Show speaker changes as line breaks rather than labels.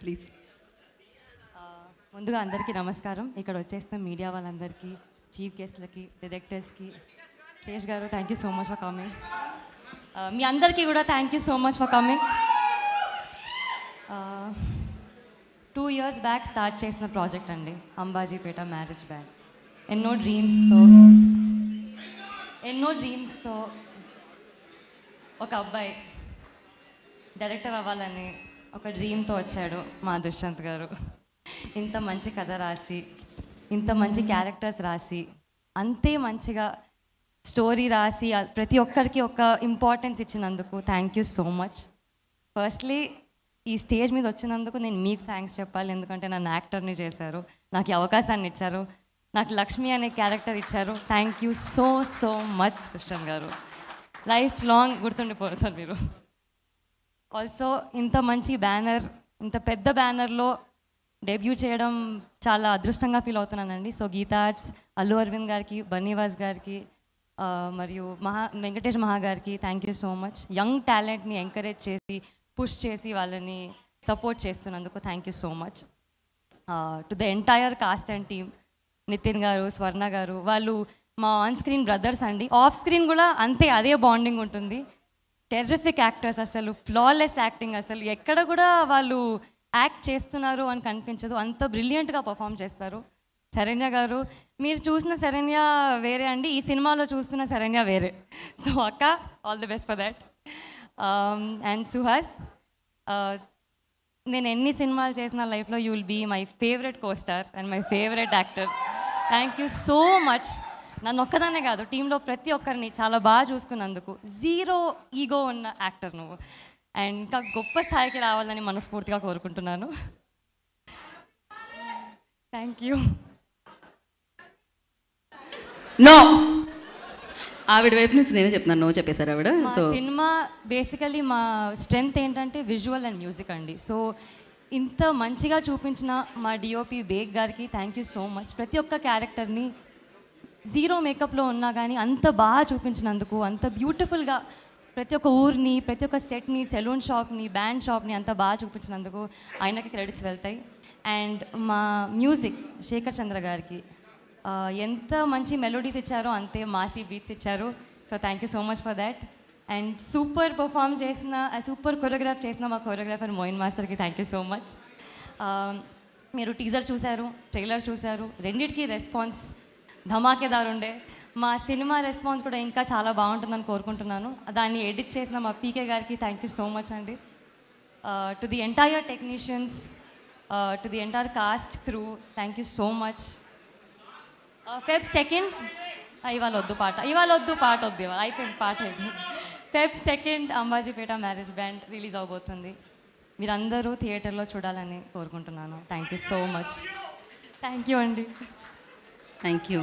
Please.
ముందుగా అందరికీ నమస్కారం. ఇక్కడ వచ్చేసిన మీడియా వాళ్ళందరికీ, చీఫ్ గెస్ట్లకి, డైరెక్టర్స్కి, Sesh garu thank you so much for coming. మీ అందరికీ కూడా thank you so much for coming. 2 years back start చేసిన ప్రాజెక్ట్ అండి అంబాజీపేట మ్యారేజ్ బ్యాండ్. ఎన్నో డ్రీమ్స్తో ఒక అబ్బాయి డైరెక్టర్ అవ్వాలని ఒక డ్రీమ్తో వచ్చాడు మా దుష్యంత్ గారు. ఇంత మంచి కథ రాసి, ఇంత మంచి క్యారెక్టర్స్ రాసి, అంతే మంచిగా స్టోరీ రాసి ప్రతి ఒక్కరికి ఒక ఇంపార్టెన్స్ ఇచ్చినందుకు thank you so much. Firstly ఈ స్టేజ్ మీద వచ్చినందుకు నేను మీకు థ్యాంక్స్ చెప్పాలి, ఎందుకంటే నన్ను యాక్టర్ని చేశారు, నాకు ఈ అవకాశాన్ని ఇచ్చారు, నాకు లక్ష్మి అనే క్యారెక్టర్ ఇచ్చారు. Thank you so so much Dushyant garu. Life long గుర్తుండిపోతారు మీరు. ఆల్సో ఇంత మంచి బ్యానర్, ఇంత పెద్ద బ్యానర్లో డెబ్యూ చేయడం చాలా అదృష్టంగా ఫీల్ అవుతున్నానండి. సో గీతా ఆర్ట్స్, అల్లు అరవింద్ గారికి, బన్నీవాస్ గారికి, మరియు వెంకటేష్ మహా గారికి thank you so much. Young టాలెంట్ని ఎంకరేజ్ చేసి, పుష్ చేసి వాళ్ళని సపోర్ట్ చేస్తున్నందుకు thank you so much. To the entire cast and team, Nithin garu, Swarna garu, వాళ్ళు మా ఆన్ స్క్రీన్ బ్రదర్స్ అండి. ఆఫ్ స్క్రీన్ కూడా అంతే, అదే బాండింగ్ ఉంటుంది. టెర్రిఫిక్ యాక్టర్స్, అసలు ఫ్లాలెస్ యాక్టింగ్, అసలు ఎక్కడ కూడా వాళ్ళు యాక్ట్ చేస్తున్నారు అని కనిపించదు, అంత బ్రిలియంట్గా పర్ఫామ్ చేస్తారు. శరణ్య గారు, మీరు చూసిన శరణ్య వేరే అండి, ఈ సినిమాలో చూస్తున్న శరణ్య వేరే. సో అక్క, all the best for that. And Suhas, నేను ఎన్ని సినిమాలు చేసిన లైఫ్లో you will be my favourite costar and my favourite actor. Thank you so much. నన్ను ఒక్కదానే కాదు, టీంలో ప్రతి ఒక్కరిని చాలా బాగా చూసుకున్నందుకు. జీరో ఈగో ఉన్న యాక్టర్ నువ్వు, అండ్ ఇంకా గొప్ప స్థాయికి రావాలని మనస్ఫూర్తిగా కోరుకుంటున్నాను. Thank you.
నో, ఆవిడ వైపు నుంచి నేనే చెప్తున్నాను, నో చెప్పేశారు ఆవిడ.
సో సినిమా బేసికలీ మా స్ట్రెంగ్త్ ఏంటంటే విజువల్ అండ్ మ్యూజిక్ అండి. సో ఇంత మంచిగా చూపించిన మా డిఓపి బేగ్ గారికి థ్యాంక్ యూ సో మచ్. ప్రతి ఒక్క క్యారెక్టర్ని జీరో మేకప్లో ఉన్నా కానీ అంత బాగా చూపించినందుకు, అంత బ్యూటిఫుల్గా ప్రతి ఒక్క ఊరిని, ప్రతి ఒక్క సెట్ని, సెలూన్ షాప్ని, బ్యాండ్ షాప్ని అంత బాగా చూపించినందుకు ఆయనకి క్రెడిట్స్ వెళ్తాయి. అండ్ మా మ్యూజిక్ శేఖర్ చంద్ర గారికి ఎంత మంచి మెలోడీస్ ఇచ్చారో అంతే మాసీ బీట్స్ ఇచ్చారు. So thank you so much for that. And super perform చేసిన, సూపర్ కొరియోగ్రాఫ్ చేసిన మా కొరియోగ్రాఫర్ మోయిన్ మాస్టర్కి థ్యాంక్ యూ సో మచ్. మీరు టీజర్ చూశారు, ట్రైలర్ చూశారు, రెండింటికి రెస్పాన్స్ ధమాకేదారు ఉండే. మా సినిమా రెస్పాన్స్ కూడా ఇంకా చాలా బాగుంటుందని కోరుకుంటున్నాను. దాన్ని ఎడిట్ చేసిన మా పీకే గారికి థ్యాంక్ యూ సో మచ్ అండి. To the entire technicians, to the entire cost crew thank you so much. Feb 2nd, ఇవాళ వద్దు పాట అయిపోయింది, పాట అయిపోయింది. Feb 2nd Ambajipeta marriage band release అవబోతుంది. మీరందరూ థియేటర్లో చూడాలని కోరుకుంటున్నాను. Thank you so much. Thank you అండి.
Thank you.